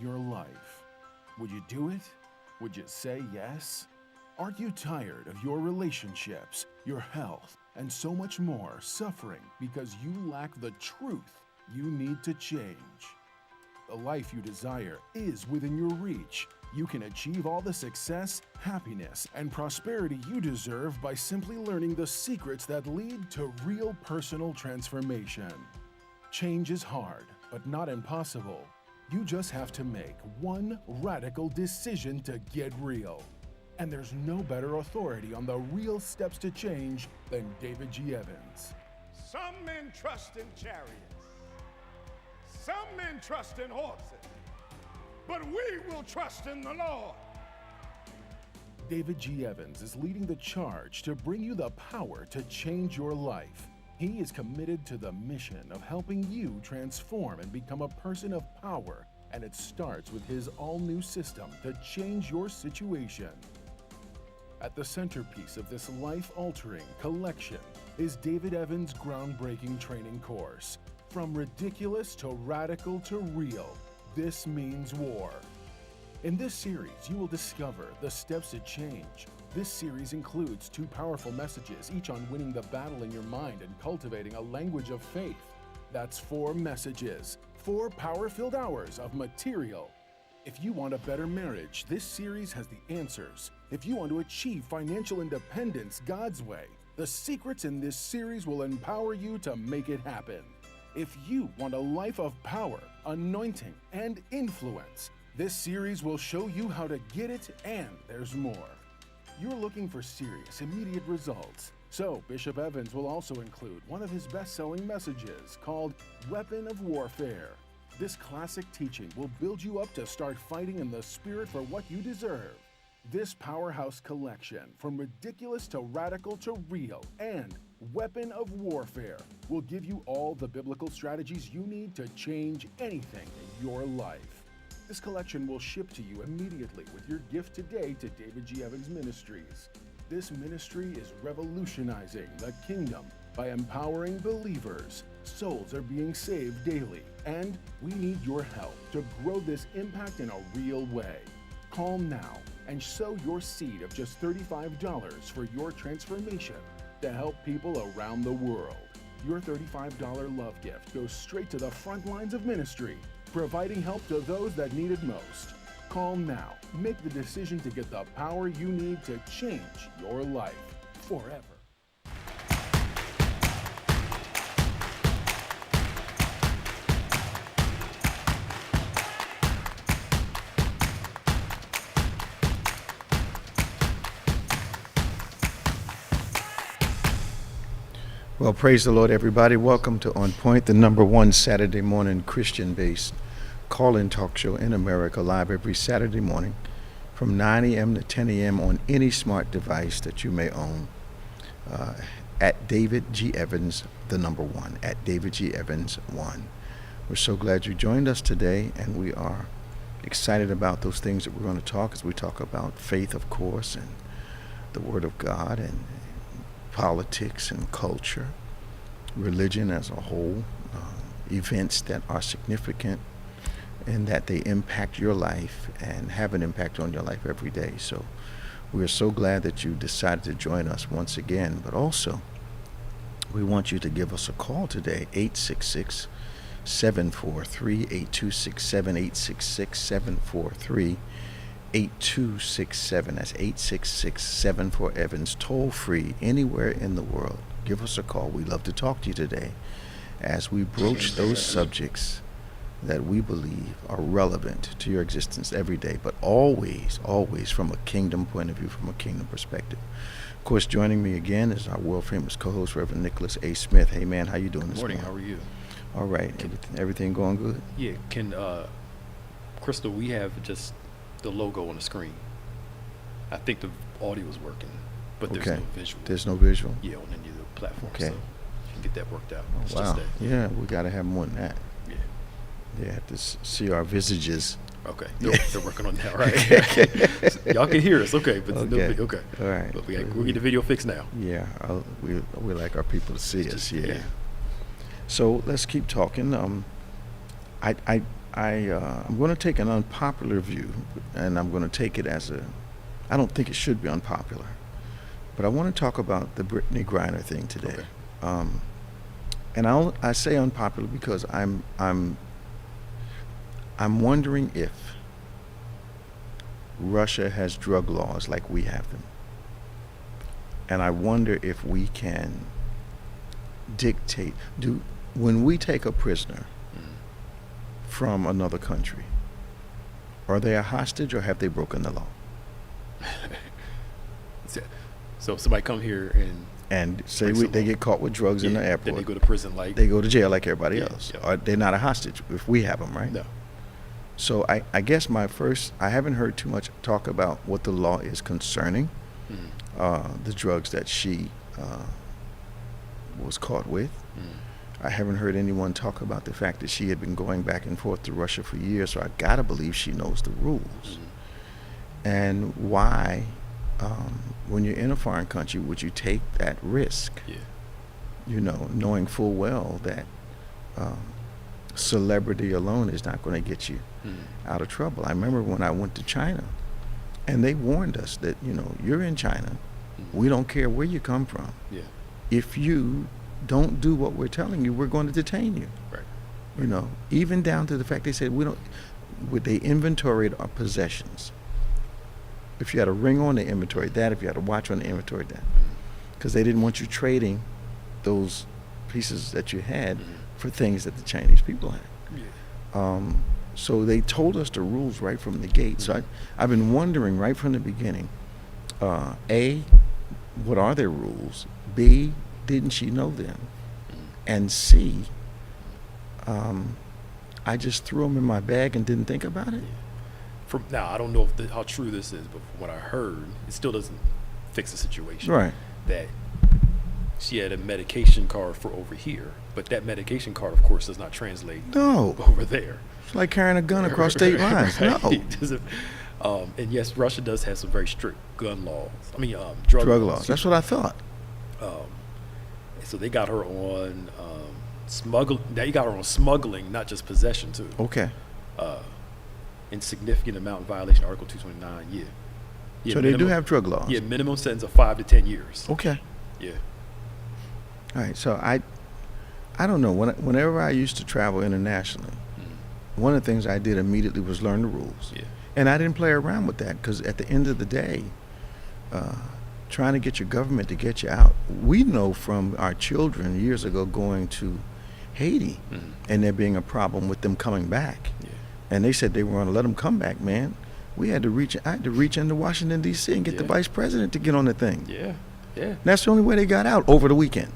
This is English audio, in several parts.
your life. Would you do it? Would you say yes? Aren't you tired of your relationships, your health, and so much more suffering because you lack the truth you need to change? The life you desire is within your reach. You can achieve all the success, happiness, and prosperity you deserve by simply learning the secrets that lead to real personal transformation. Change is hard, but not impossible. You just have to make one radical decision to get real. And there's no better authority on the real steps to change than David G. Evans. Some men trust in chariots. Some men trust in horses. But we will trust in the Lord. David G. Evans is leading the charge to bring you the power to change your life. He is committed to the mission of helping you transform and become a person of power, and it starts with his all-new system to change your situation. At the centerpiece of this life-altering collection is David Evans' groundbreaking training course. From ridiculous to radical to real, this means war. In this series, you will discover the steps to change. This series includes 2 powerful messages, each on winning the battle in your mind and cultivating a language of faith. That's 4 messages, 4 power-filled hours of material. If you want a better marriage, this series has the answers. If you want to achieve financial independence God's way, the secrets in this series will empower you to make it happen. If you want a life of power, anointing, and influence, this series will show you how to get it, and there's more. You're looking for serious, immediate results. So Bishop Evans will also include one of his best-selling messages called Weapon of Warfare. This classic teaching will build you up to start fighting in the spirit for what you deserve. This powerhouse collection, from ridiculous to radical to real, and Weapon of Warfare, will give you all the biblical strategies you need to change anything in your life. This collection will ship to you immediately with your gift today to David G. Evans Ministries. This ministry is revolutionizing the kingdom by empowering believers. Souls are being saved daily, and we need your help to grow this impact in a real way. Call now and sow your seed of just $35 for your transformation to help people around the world. Your $35 love gift goes straight to the front lines of ministry, providing help to those that need it most. Call now. Make the decision to get the power you need to change your life forever. Well, praise the Lord, everybody. Welcome to On Point, the #1 Saturday morning Christian-based call-in talk show in America, live every Saturday morning from 9 a.m. to 10 a.m. on any smart device that you may own. At David G. Evans, the #1, at David G. Evans 1. We're so glad you joined us today, and we are excited about those things that we're going to talk as we talk about faith, of course, and the Word of God, and politics and culture, religion as a whole, events that are significant and that they impact your life and have an impact on your life every day. So we're so glad that you decided to join us once again, but also we want you to give us a call today, 866-743-8267, 866-743-8267. That's 866-74-EVANS, toll free anywhere in the world. Give us a call. We'd love to talk to you today as we broach those subjects that we believe are relevant to your existence every day, but always from a kingdom point of view, from a kingdom perspective. Of course, joining me again is our world famous co-host, Reverend Nicholas A. Smith. Hey man, how you doing this morning? How are you? All right. Everything going good? Yeah. Can Crystal, we have just the logo on the screen. I think the audio is working, but there's no visual. There's no visual? Yeah, on any of the platforms. Okay. So you can get that worked out. Oh, It's wow. just that. Yeah, we got to have more than that. Yeah. Yeah, have to see our visages. Okay. They're working on that, right? Y'all can hear us, okay, but Okay. okay. All right. But we'll get the video fixed now. Yeah, we like our people to see us. Just- Yeah. yeah. So let's keep talking. I I'm going to take an unpopular view, and I'm going to take it as I don't think it should be unpopular, but I want to talk about the Brittany Griner thing today. Okay. And I say unpopular because I'm wondering if Russia has drug laws like we have them, and I wonder if we can dictate. When we take a prisoner from another country, are they a hostage or have they broken the law? So if somebody come here And say they get caught with drugs in the airport, then they go to prison like they go to jail like everybody else. Yeah. They're not a hostage if we have them, right? No. So I guess I haven't heard too much talk about what the law is concerning the drugs that she was caught with. I haven't heard anyone talk about the fact that she had been going back and forth to Russia for years, so I gotta believe she knows the rules. And why, when you're in a foreign country, would you take that risk? Yeah. You know, knowing full well that celebrity alone is not going to get you out of trouble. I remember when I went to China, and they warned us that, you know, you're in China, we don't care where you come from. Yeah. If you don't do what we're telling you, we're going to detain you. Right. You know, even down to the fact they said they inventoried our possessions. If you had a ring on, they inventoried that. If you had a watch on, they inventoried that. Because they didn't want you trading those pieces that you had for things that the Chinese people had. Yeah. So they told us the rules right from the gate. So I've been wondering right from the beginning, A, what are their rules? B, didn't she know them? And C, I just threw them in my bag and didn't think about it. Now, I don't know how true this is, but from what I heard, it still doesn't fix the situation. Right. That she had a medication card for over here, but that medication card, of course, does not translate over there. It's like carrying a gun across state lines. Right. No. And yes, Russia does have some very strict gun laws. I mean, drug laws. That's what I thought. So they got her on smuggling. They got her on smuggling, not just possession, too. Okay. In significant amount in violation of Article 229. Yeah. So they do have drug laws. Yeah, minimum sentence of 5 to 10 years. Okay. Yeah. All right. So I don't know. Whenever I used to travel internationally, one of the things I did immediately was learn the rules. Yeah. And I didn't play around with that because at the end of the day, trying to get your government to get you out, we know from our children years ago going to Haiti and there being a problem with them coming back. Yeah. And they said they were going to let them come back, man. I had to reach into Washington, D.C. and get the vice president to get on the thing. Yeah, yeah. And that's the only way they got out over the weekend.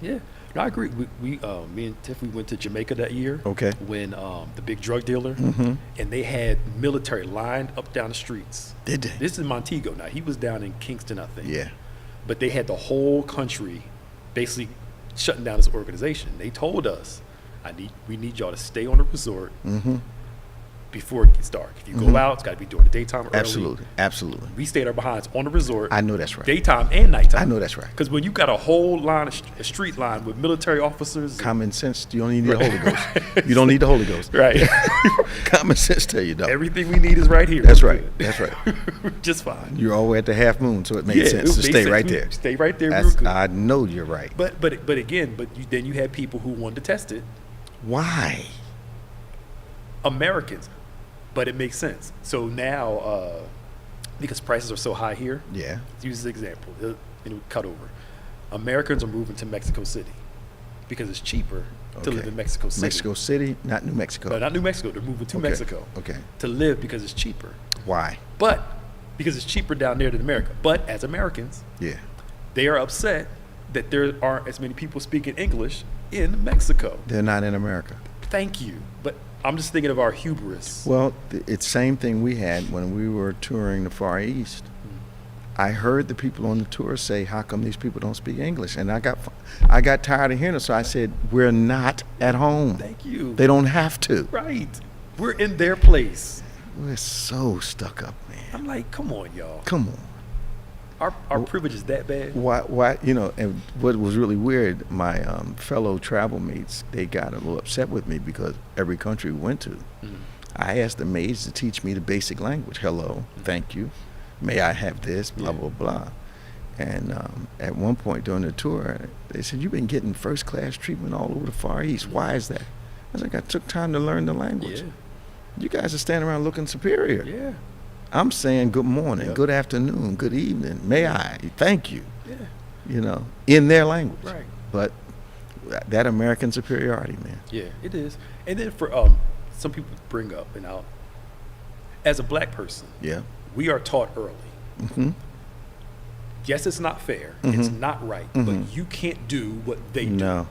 Yeah. No, I agree. Me and Tiff, we went to Jamaica that year. Okay. When the big drug dealer, and they had military lined up down the streets. Did they? This is Montego. Now, he was down in Kingston, I think. Yeah. But they had the whole country basically shutting down this organization. They told us, we need y'all to stay on the resort before it gets dark. If you go out, it's got to be during the daytime or early. Absolutely. We stayed our behinds on the resort. I know that's right. Daytime and nighttime. I know that's right. Because when you got a whole line, a street line with military officers. Common sense, you don't need the Holy Ghost. You don't need the Holy Ghost. Right. Common sense tell you, though. Everything we need is right here. That's right. That's right. Just fine. You're all the way at the half moon, so it made sense to stay right there. Stay right there. We were good. I know you're right. But again, then you had people who wanted to test it. Why? Americans. But it makes sense. So now, because prices are so high here, yeah. Let's use this example. Cut over. Americans are moving to Mexico City because it's cheaper to live in Mexico City. Mexico City, not New Mexico. No, not New Mexico. They're moving to Mexico. Okay. To live because it's cheaper. Why? But because it's cheaper down there than America. But as Americans, they are upset that there aren't as many people speaking English in Mexico. They're not in America. Thank you. But I'm just thinking of our hubris. Well, it's same thing we had when we were touring the Far East. I heard the people on the tour say, "How come these people don't speak English?" And I got tired of hearing it, so I said, "We're not at home. Thank you. They don't have to." Right. We're in their place. We're so stuck up, man. I'm like, come on, y'all. Come on. Our privilege is that bad. Why, and what was really weird, my fellow travel mates, they got a little upset with me because every country we went to, Mm-hmm. I asked the maids to teach me the basic language. Hello, thank you, may I have this, blah, blah, blah. And at one point during the tour, they said, you've been getting first class treatment all over the Far East. Why is that? I was like, I took time to learn the language. Yeah. You guys are standing around looking superior. Yeah. I'm saying good morning, Yep. good afternoon, good evening, may I, thank you, Yeah. in their language. Right. But that American superiority, man. Yeah, it is. And then for some people bring up, and as a black person, Yeah. we are taught early. Mm-hmm. Yes, it's not fair. It's not right. But you can't do what they do. No.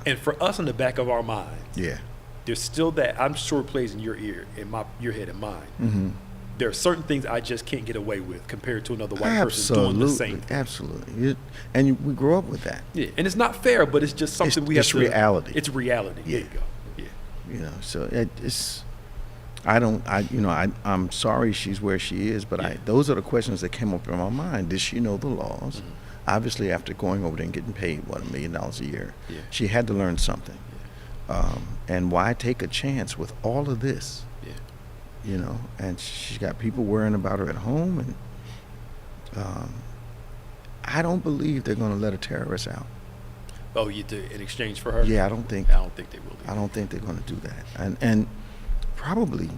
And for us in the back of our minds, Yeah. there's still that, I'm sure it plays in your ear, in your head and mine. Mm-hmm. There are certain things I just can't get away with compared to another white person doing the same thing. Absolutely. We grow up with that. Yeah, and it's not fair, but it's just something we have it's to. reality. It's reality. Yeah. There you go. Yeah. So I'm sorry she's where she is, but Yeah. those are the questions that came up in my mind. Did she know the laws? Mm-hmm. Obviously, after going over there and getting paid, $1 million a year, Yeah. she had to learn something. And why take a chance with all of this? Yeah. And she's got people worrying about her at home, and I don't believe they're going to let a terrorist out. Oh, you did in exchange for her? Yeah, I don't think they will. Either. I don't think they're going to do that. And probably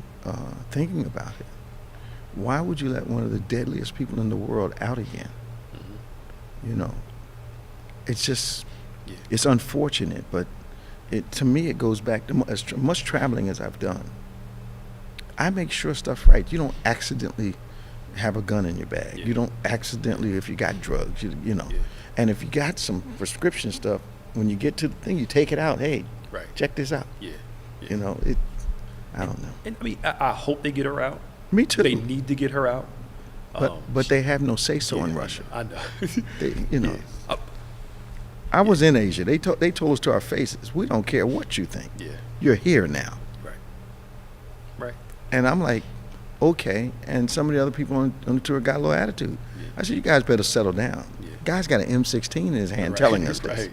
thinking about it, why would you let one of the deadliest people in the world out again? Mm-hmm. It's just, Yeah. it's unfortunate, but to me it goes back to as much traveling as I've done. I make sure stuff's right. You don't accidentally have a gun in your bag. Yeah. You don't accidentally, if you got drugs, Yeah. And if you got some prescription stuff, when you get to the thing, you take it out. Hey, Right. check this out. Yeah. I don't know. And I mean, I hope they get her out. Me too. They need to get her out. But they have no say-so in Yeah, Russia. I know. They, Yeah. I was in Asia. They told us to our faces, we don't care what you think. Yeah. You're here now. Right. And I'm like, okay. And some of the other people on the tour got a little attitude. Yeah. I said, you guys better settle down. Yeah. Guy's got an M16 in his hand Right. telling us this. Right.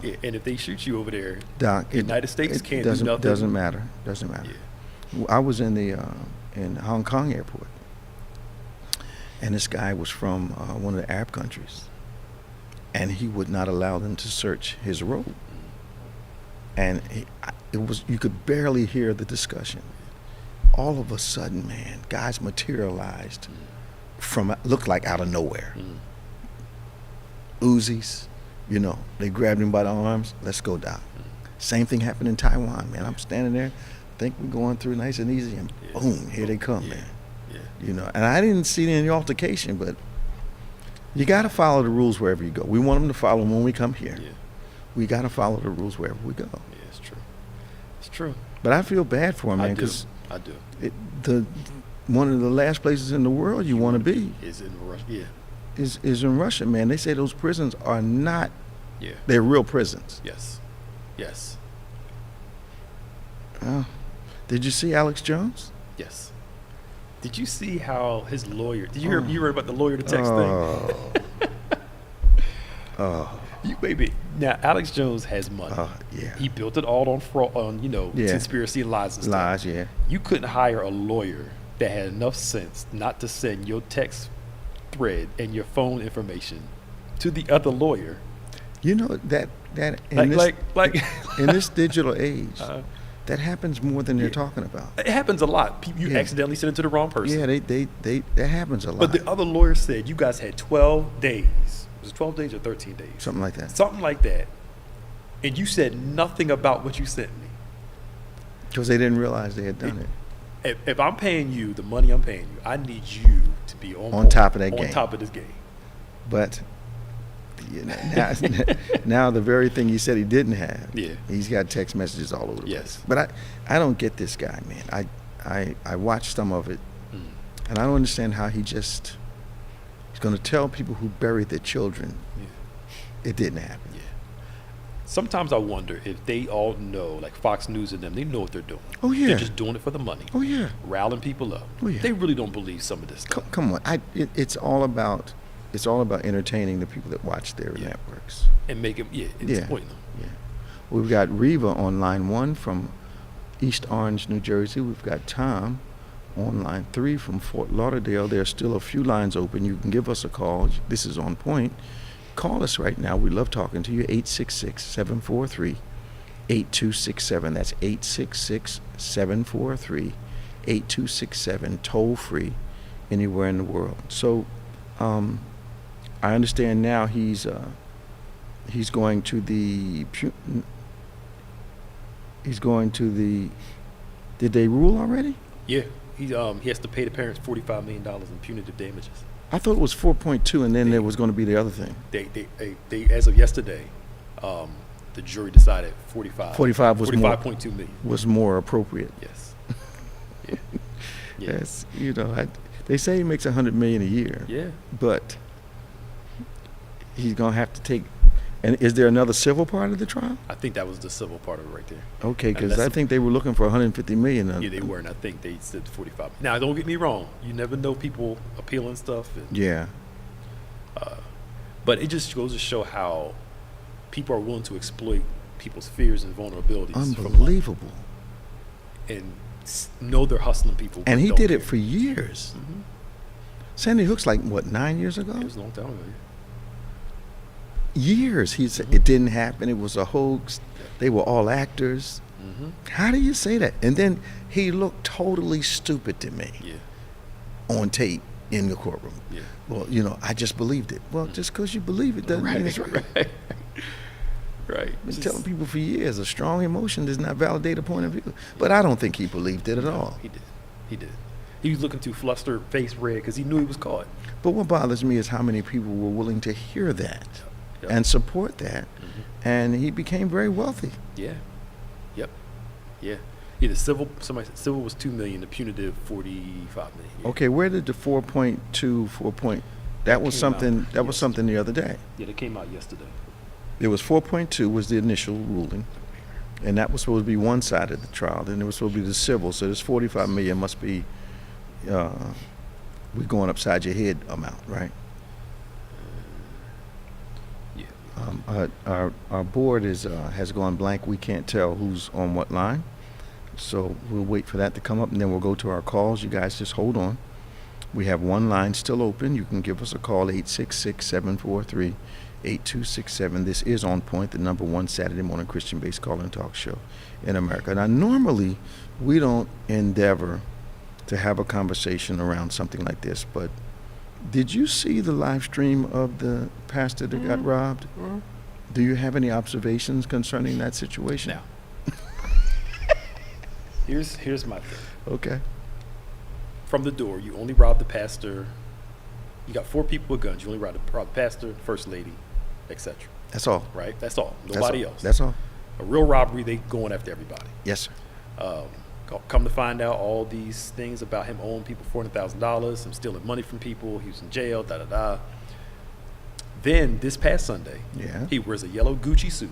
Yeah, and if they shoot you over there, Doc, the United States can't doesn't, do nothing. Doesn't matter. Yeah. I was in the in Hong Kong airport, and this guy was from one of the Arab countries, and he would not allow them to search his robe. And you could barely hear the discussion. All of a sudden, man, guys materialized from looked like out of nowhere. Uzis, they grabbed him by the arms. Let's go, Doc. Same thing happened in Taiwan, man. I'm standing there, think we're going through nice and easy, and boom, here they come, man. Yeah. And I didn't see any altercation, but you got to follow the rules wherever you go. We want them to follow them when we come here. Yeah. We got to follow the rules wherever we go. Yeah, it's true. It's true. But I feel bad for him, man, because I do. One of the last places in the world you want to be Is in Russia. Yeah. is in Russia, man. They say those prisons are not, Yeah. they're real prisons. Yes. Yes. Did you see Alex Jones? Yes. Did you see how his lawyer? Did you hear? You heard about the lawyer to text thing? Oh, You baby. Now Alex Jones has money. yeah. He built it all on fraud, on conspiracy and lies and stuff. Lies, yeah. You couldn't hire a lawyer that had enough sense not to send your text thread and your phone information to the other lawyer. That in this digital age, that happens more than they're talking about. It happens a lot. You accidentally send it to the wrong person. Yeah, that happens a lot. But the other lawyer said you guys had 12 days. Was it 12 days or 13 days? Something like that. Something like that. And you said nothing about what you sent me. Because they didn't realize they had done it. If I'm paying you the money I'm paying you, I need you to be on top of that game. On top of this game. But now the very thing he said he didn't have, he's got text messages all over the place. But I don't get this guy, man. I watched some of it, and I don't understand how he's going to tell people who buried their children it didn't happen. Sometimes I wonder if they all know, like Fox News and them, they know what they're doing. Oh, yeah. They're just doing it for the money. Oh, yeah. Riling people up. Oh, yeah. They really don't believe some of this stuff. Come on. It's all about entertaining the people that watch their networks. And make them, exploiting them. Yeah. We've got Reva on line 1 from East Orange, New Jersey. We've got Tom on line 3 from Fort Lauderdale. There are still a few lines open. You can give us a call. This is On Point. Call us right now. We love talking to you. 866-743-8267. That's 866-743-8267. Toll free, anywhere in the world. So, I understand now he's going to the. He's going to the. Did they rule already? Yeah. He has to pay the parents $45 million in punitive damages. I thought it was 4.2, and then there was going to be the other thing. They as of yesterday, the jury decided 45. 45.2 million was more appropriate. Yes. Yeah. Yes. They say he makes $100 million a year. Yeah. But he's going to have to take. And is there another civil part of the trial? I think that was the civil part of it right there. Okay, because I think they were looking for $150 million. Yeah, they were, and I think they said 45. Now, don't get me wrong. You never know people appealing stuff. Yeah. But it just goes to show how people are willing to exploit people's fears and vulnerabilities. Unbelievable. And know they're hustling people. And he did it for years. Mm-hmm. Sandy Hook's 9 years ago? It was a long time ago, yeah. Years. He said it didn't happen. It was a hoax. They were all actors. Mm-hmm. How do you say that? And then he looked totally stupid to me on tape in the courtroom. Yeah. Well, I just believed it. Well, just because you believe it doesn't mean it's right. Right. I've been telling people for years, a strong emotion does not validate a point of view. But I don't think he believed it at all. He did. He was looking too flustered, face red, because he knew he was caught. But what bothers me is how many people were willing to hear that. Yep. And support that, and he became very wealthy. Yeah, yep, yeah. The civil was $2 million, the punitive $45 million. Yeah. Okay, where did the 4.2 That was something. That was something the other day. Yeah, that came out yesterday. There was 4.2 was the initial ruling, and that was supposed to be one side of the trial. Then there was supposed to be the civil. So this $45 million must be, we're going upside your head amount, right? Our board has gone blank. We can't tell who's on what line. So we'll wait for that to come up, and then we'll go to our calls. You guys just hold on. We have one line still open. You can give us a call, 866-743-8267. This is On Point, the number one Saturday morning Christian-based call-in talk show in America. Now, normally, we don't endeavor to have a conversation around something like this, but did you see the live stream of the pastor that got robbed? Mm-hmm. Do you have any observations concerning that situation? Now, here's my thing. Okay. From the door, you only robbed the pastor. You got 4 people with guns. You only robbed the pastor, first lady, etc. That's all. Right? That's all. Nobody else. That's all. A real robbery, they going after everybody. Yes, sir. Come to find out all these things about him owing people $400,000, him stealing money from people, he was in jail, Then this past Sunday, he wears a yellow Gucci suit.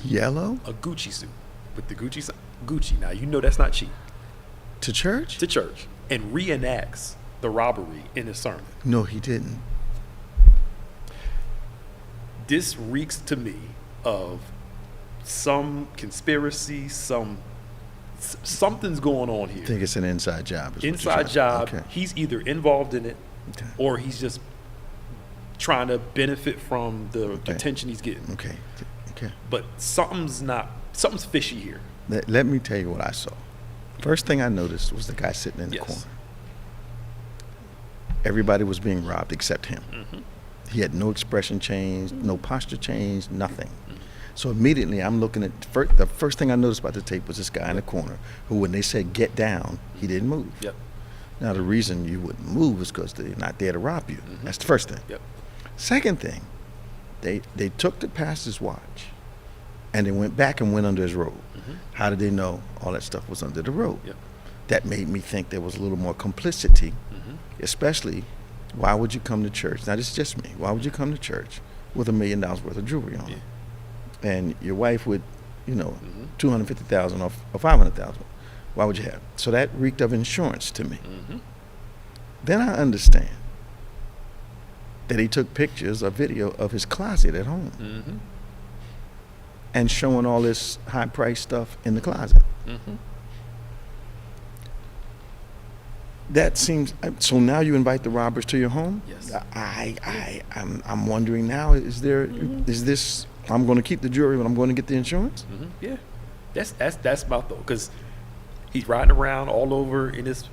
Yellow? A Gucci suit with the Gucci sign. Gucci. Now, you know that's not cheap. To church? To church. And reenacts the robbery in his sermon. No, he didn't. This reeks to me of some conspiracy, something's going on here. I think it's an inside job. Inside job. Okay. He's either involved in it, or he's just trying to benefit from the attention he's getting. Okay. But something's fishy here. Let me tell you what I saw. First thing I noticed was the guy sitting in the corner. Everybody was being robbed except him. Mm-hmm. He had no expression change, no posture change, nothing. Mm-hmm. So immediately I'm looking at, the first thing I noticed about the tape was this guy in the corner who, when they said get down, he didn't move. Yep. Now the reason you wouldn't move is because they're not there to rob you. Mm-hmm. That's the first thing. Yep. Second thing, they took the pastor's watch and they went back and went under his robe. Mm-hmm. How did they know all that stuff was under the robe? Yep. That made me think there was a little more complicity, especially why would you come to church? Now this is just me. Why would you come to church with $1 million worth of jewelry on? Yeah. and your wife would, $250,000 or $500,000. Why would you have it? So that reeked of insurance to me. Then I understand that he took pictures or video of his closet at home and showing all this high-priced stuff in the closet. That seems so. Now you invite the robbers to your home. Yes. I'm wondering now. Is this? I'm going to keep the jewelry, but I'm going to get the insurance. Yeah, that's my thought, because he's riding around all over in his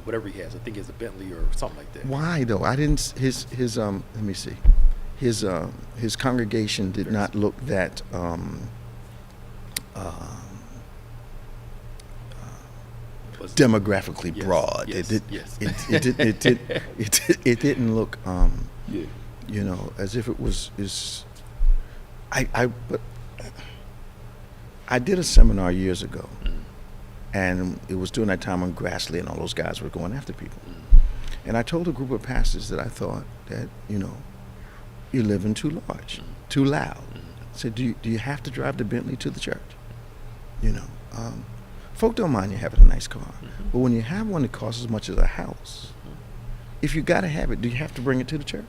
whatever he has. I think he has a Bentley or something like that. Why though? I didn't. His let me see. His congregation did not look that demographically broad. It didn't look as if it was but I did a seminar years ago, and it was during that time when Grassley and all those guys were going after people. And I told a group of pastors that I thought that, you're living too large, too loud. I said, do you have to drive the Bentley to the church? Folk don't mind you having a nice car. But when you have one that costs as much as a house, if you got to have it, do you have to bring it to the church?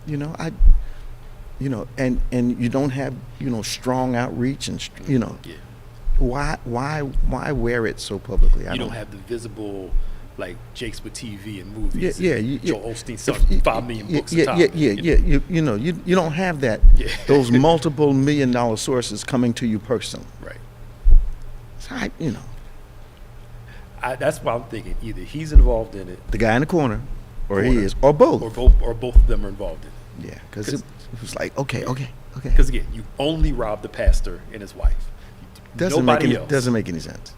And you don't have, strong outreach and, why wear it so publicly? You don't have the visible, like Jake's with TV and movies. Joel Osteen selling 5 million books a time. You don't have that. Those multiple $1 million sources coming to you personally. Right. So that's why I'm thinking either he's involved in it, the guy in the corner, or he is, or both, or both of them are involved in it. Yeah, because it was like okay. Because again, you only robbed the pastor and his wife. Doesn't make any sense.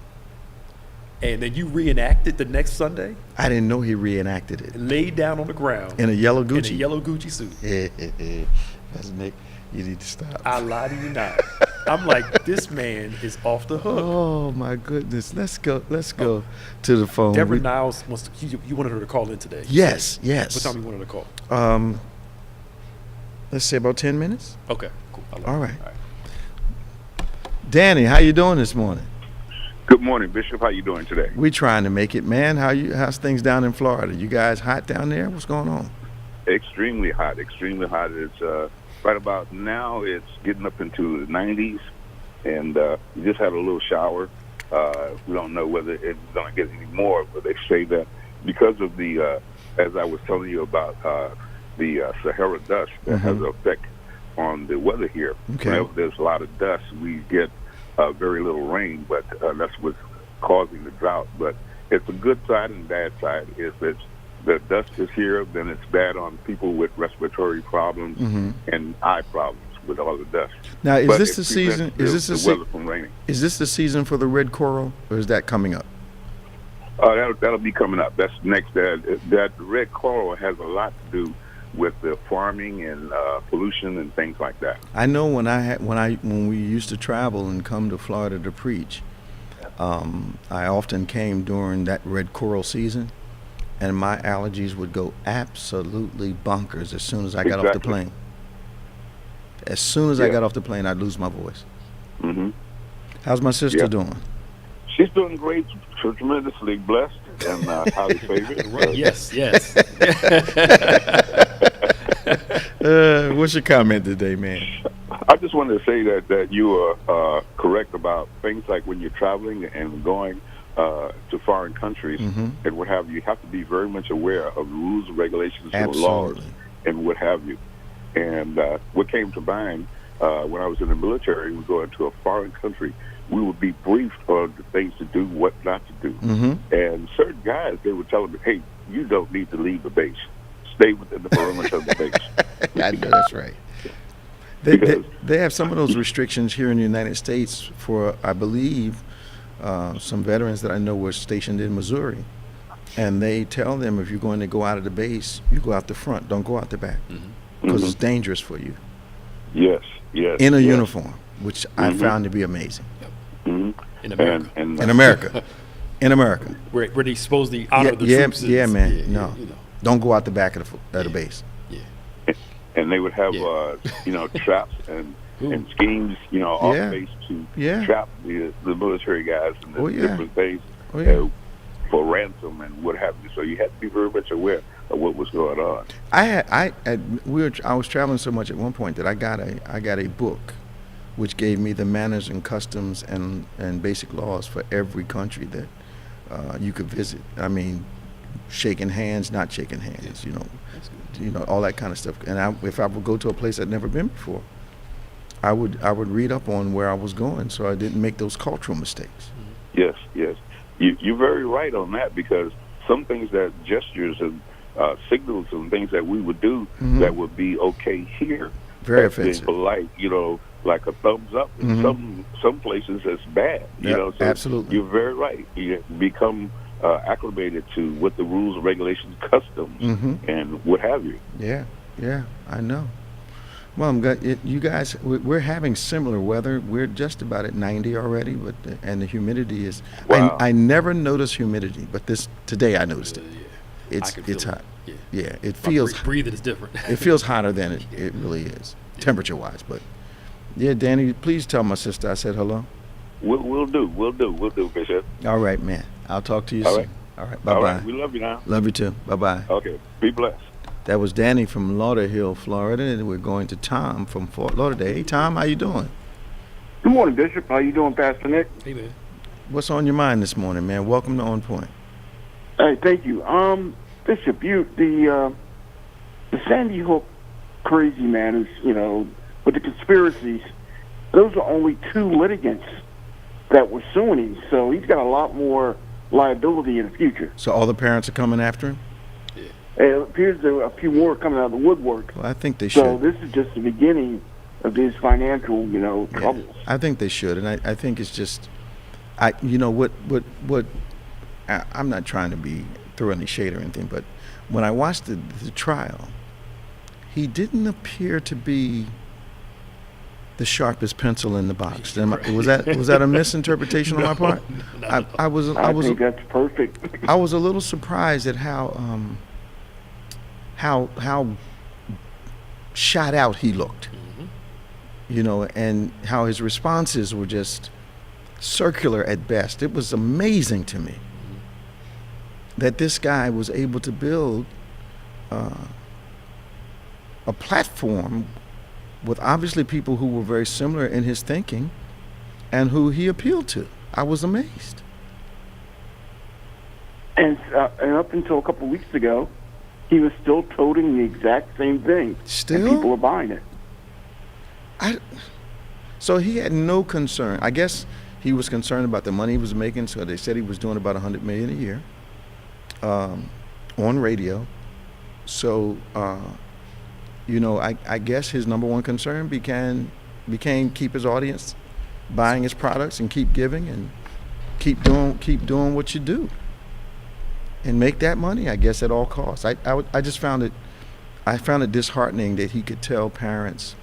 And then you reenacted the next Sunday. I didn't know he reenacted it. Laid down on the ground in a yellow Gucci suit. That's Nick. You need to stop. I lie to you not. I'm like, this man is off the hook. Oh my goodness. Let's go to the phone. Deborah Niles wants to. You wanted her to call in today. Yes. What time you wanted her to call? Let's say about 10 minutes. Okay, cool. All right. Danny, how you doing this morning? Good morning, Bishop. How you doing today? We trying to make it, man. How's things down in Florida? You guys hot down there? What's going on? Extremely hot. It's right about now. It's getting up into the 90s, and we just had a little shower. We don't know whether it's going to get any more, but they say that because of the, as I was telling you about the Sahara dust that has an effect on the weather here. Okay. Whenever there's a lot of dust, we get very little rain, but that's what's causing the drought. But it's a good side and bad side. If the dust is here, then it's bad on people with respiratory problems and eye problems with all the dust. Now, is this the season? Is this the weather from raining? Is this the season for the red coral, or is that coming up? That'll be coming up. That's next. That red coral has a lot to do with the farming and pollution and things like that. I know when we used to travel and come to Florida to preach, I often came during that red coral season, and my allergies would go absolutely bonkers as soon as I got off the plane. As soon as I got off the plane, I'd lose my voice. How's my sister doing? She's doing great. She's tremendously blessed and highly favored. Yes. What's your comment today, man? I just wanted to say that you are correct about things like when you're traveling and going to foreign countries and what have you. You have to be very much aware of the rules and regulations and laws and what have you. And what came to mind when I was in the military, we go into a foreign country, we would be briefed on the things to do, what not to do. And certain guys, they would tell me, hey, you don't need to leave the base. Stay within the perimeter of the base. I know that's right. They have some of those restrictions here in the United States for, I believe, some veterans that I know were stationed in Missouri. And they tell them if you're going to go out of the base, you go out the front, don't go out the back. Because it's dangerous for you. Yes. In a uniform, which I found to be amazing. In America. In America. Where they supposedly honor the troops. Yeah, man. No. Don't go out the back of the base. And they would have, traps and schemes, off Yeah. base to Yeah. trap the military guys and the Oh, yeah. different things Oh, yeah. for ransom and what have you. So you had to be very much aware of what was going on. I was traveling so much at one point that I got a book which gave me the manners and customs and basic laws for every country that you could visit. I mean, shaking hands, not shaking hands, all that kind of stuff. And if I would go to a place I'd never been before, I would read up on where I was going so I didn't make those cultural mistakes. Yes. You're very right on that, because some things that gestures and signals and things that we would do that would be okay here, Very that's being offensive. polite, like a thumbs up. In some places it's bad. Yep, So absolutely. You're very right. You become acclimated to what the rules, regulations, customs, and what have you. Yeah, I know. Well, I'm glad you guys. We're having similar weather. We're just about at 90 already, and the humidity is. Wow. I never notice humidity, but today I noticed it. I It's can feel hot. it. Yeah, it My feels breathing is different. it feels hotter than it really is, temperature-wise. But yeah, Danny, please tell my sister I said hello. We'll do, Bishop. All right, man. I'll talk to you All soon. right. All right. All Bye-bye. right, we love you now. Love you too. Bye-bye. Okay, be blessed. That was Danny from Lauderhill, Florida, and we're going to Tom from Fort Lauderdale. Hey, Tom, how you doing? Good morning, Bishop. How you doing, Pastor Nick? Hey, man. What's on your mind this morning, man? Welcome to On Point. Hey, thank you. Bishop, the Sandy Hook crazy man is, with the conspiracies, those are only 2 litigants that were suing him, so he's got a lot more liability in the future. So all the parents are coming after him? It appears there are a few more coming out of the woodwork. Well, I think they So should. this is just the beginning of his financial, troubles. I think they should, and I think it's just, I'm not trying to throw any shade or anything, but when I watched the trial, he didn't appear to be the sharpest pencil in the box. Was that a misinterpretation on my part? I think that's perfect. I was a little surprised at how shot out he looked, and how his responses were just circular at best. It was amazing to me that this guy was able to build a platform with obviously people who were very similar in his thinking and who he appealed to. I was amazed. And up until a couple of weeks ago, he was still toting the exact same thing. Still? And people are buying it. So he had no concern. I guess he was concerned about the money he was making, so they said he was doing about $100 million a year on radio. So, I guess his number one concern became keep his audience buying his products and keep giving and keep doing what you do and make that money, I guess, at all costs. I just found it disheartening that he could tell parents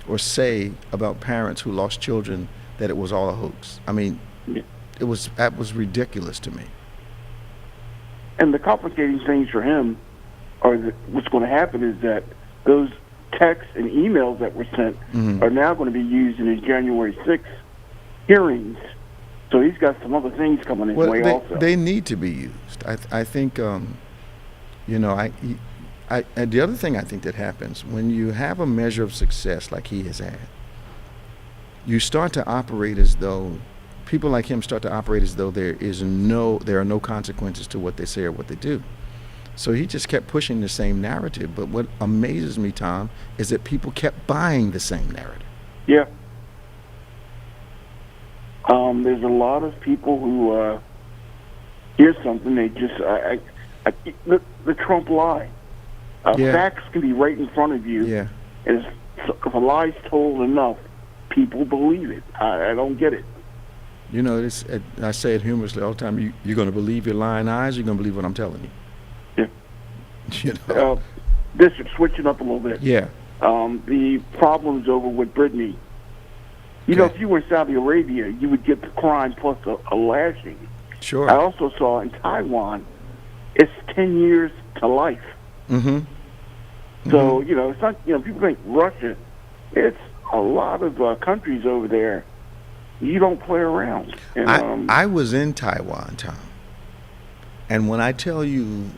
or say about parents who lost children that it was all a hoax. I mean, that was ridiculous to me. And the complicating things for him what's going to happen is that those texts and emails that were sent are now going to be used in his January 6th hearings. So he's got some other things coming his way also. They need to be used. I think, and the other thing I think that happens when you have a measure of success like he has had, you start to operate as though people like him start to operate as though there are no consequences to what they say or what they do. So he just kept pushing the same narrative. But what amazes me, Tom, is that people kept buying the same narrative. Yeah. There's a lot of people who hear something, they just the Trump lie. Facts can be right in front of you. Yeah. And if a lie's told enough, people believe it. I don't get it. I say it humorously all the time. You're going to believe your lying eyes. You're going to believe what I'm telling you. Yeah. Bishop, switching up a little bit. Yeah. The problem's over with Brittany. If you were in Saudi Arabia, you would get the crime plus a lashing. Sure. I also saw in Taiwan, it's 10 years to life. Mm-hmm. So, it's not, people think Russia, it's a lot of countries over there, you don't play around. And, I was in Taiwan, Tom. And when I tell you,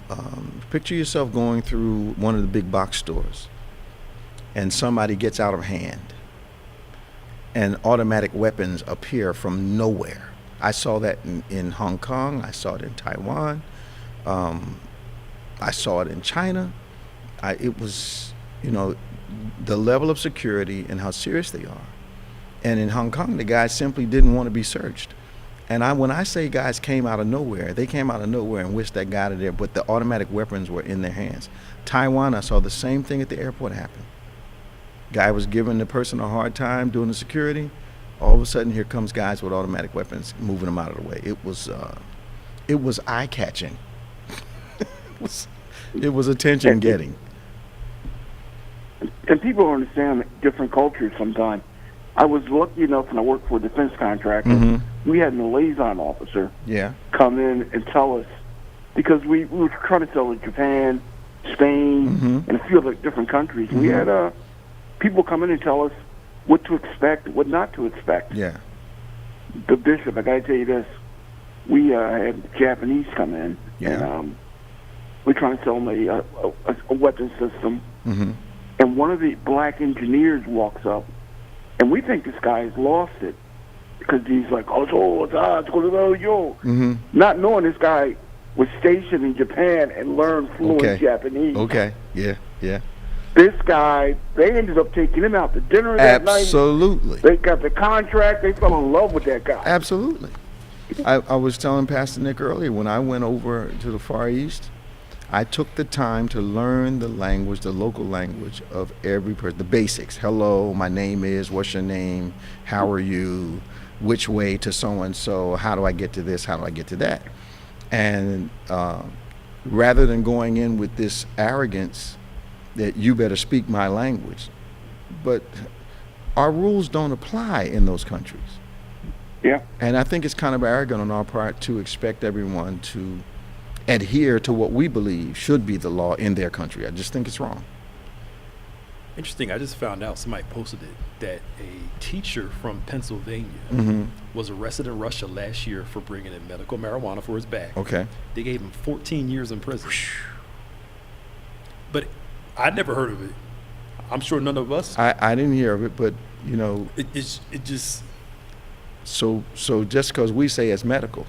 picture yourself going through one of the big box stores and somebody gets out of hand and automatic weapons appear from nowhere. I saw that in Hong Kong. I saw it in Taiwan. I saw it in China. It was, the level of security and how serious they are. And in Hong Kong, the guys simply didn't want to be searched. And when I say guys came out of nowhere, they came out of nowhere and wished that got out of there, but the automatic weapons were in their hands. Taiwan, I saw the same thing at the airport happen. Guy was giving the person a hard time doing the security. All of a sudden, here comes guys with automatic weapons, moving them out of the way. It was eye-catching. it was attention-getting. And people don't understand different cultures sometimes. I was lucky enough when I worked for a defense contractor. Mm-hmm. We had a liaison officer come in and tell us, because we were trying to sell to Japan, Spain, mm-hmm. and a few other different countries. Mm-hmm. We had people come in and tell us what to expect, what not to expect. Yeah. The bishop, I got to tell you this, we had Japanese come in, and we're trying to sell them a weapon system. Mm-hmm. And one of the black engineers walks up, and we think this guy has lost it because he's like, mm-hmm. not knowing this guy was stationed in Japan and learned fluent Japanese. Okay, yeah. This guy, they ended up taking him out to dinner that night. Absolutely. They got the contract. They fell in love with that guy. Absolutely. I was telling Pastor Nick earlier, when I went over to the Far East, I took the time to learn the language, the local language of every person, the basics. Hello, my name is, what's your name, how are you, which way to so-and-so, how do I get to this, how do I get to that? And rather than going in with this arrogance that you better speak my language, but our rules don't apply in those countries. Yeah. And I think it's kind of arrogant on our part to expect everyone to adhere to what we believe should be the law in their country. I just think it's wrong. Interesting. I just found out, somebody posted it, that a teacher from Pennsylvania Mm-hmm. was arrested in Russia last year for bringing in medical marijuana for his bag. Okay. They gave him 14 years in prison. But I'd never heard of it. I'm sure none of us. I didn't hear of it, but it just. So just because we say it's medical,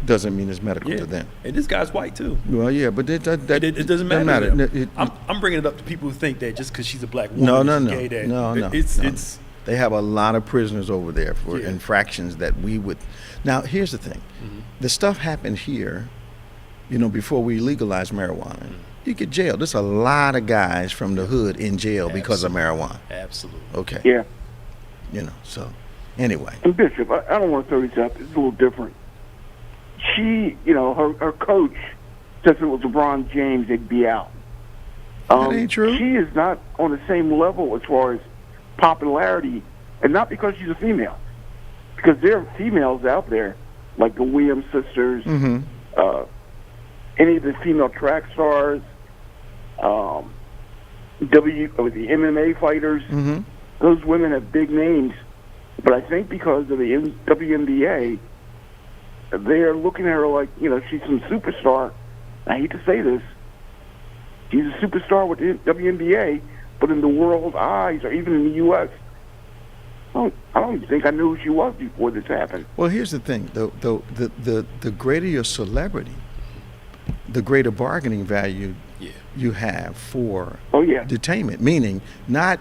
doesn't mean it's medical to them. And this guy's white too. Well, yeah, but it doesn't matter. I'm bringing it up to people who think that just because she's a black woman, she's gay, that no. It's. They have a lot of prisoners over there for infractions that we would. Now, here's the thing: the stuff happened here, before we legalized marijuana. Mm-hmm. You get jailed. There's a lot of guys from the hood in jail because of marijuana. Absolutely. Okay. Yeah. So anyway. And Bishop, I don't want to throw this up. It's a little different. She, her coach says if it was LeBron James, they'd be out. That ain't true. She is not on the same level as far as popularity, and not because she's a female. Because there are females out there, like the Williams sisters, mm-hmm. Any of the female track stars, the MMA fighters. Mm-hmm. Those women have big names, but I think because of the WNBA, they're looking at her like, she's some superstar. I hate to say this. She's a superstar with the WNBA, but in the world's eyes, or even in the U.S., I don't even think I knew who she was before this happened. Well, here's the thing. The greater your celebrity, the greater bargaining value you have for detainment, meaning not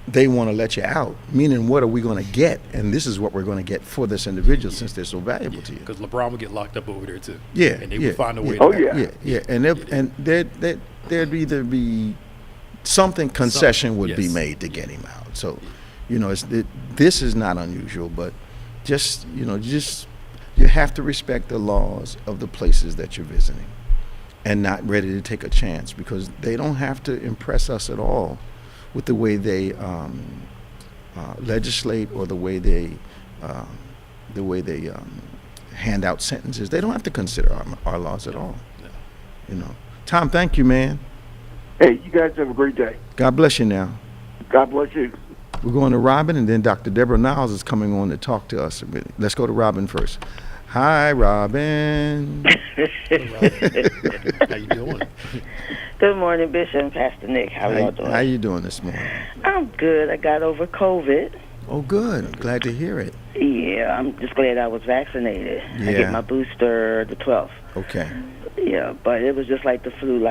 they want to let you out, meaning what are we going to get, and this is what we're going to get for this individual since they're so valuable to you. Because LeBron would get locked up over there too. Yeah, and they would find a way. And there'd either be something concession would be made to get him out. So, this is not unusual, but just you have to respect the laws of the places that you're visiting, and not ready to take a chance, because they don't have to impress us at all with the way they legislate or the way they hand out sentences. They don't have to consider our laws at all. No. Tom, thank you, man. Hey, you guys have a great day. God bless you now. God bless you. We're going to Robin, and then Dr. Deborah Niles is coming on to talk to us. Let's go to Robin first. Hi, Robin. How you doing? Good morning, Bishop and Pastor Nick. How are y'all doing? How you doing this morning? I'm good. I got over COVID. Oh, good. I'm glad to hear it. Yeah, I'm just glad I was vaccinated. Yeah. I get my booster the 12th. Okay. Yeah, but it was just like the flu,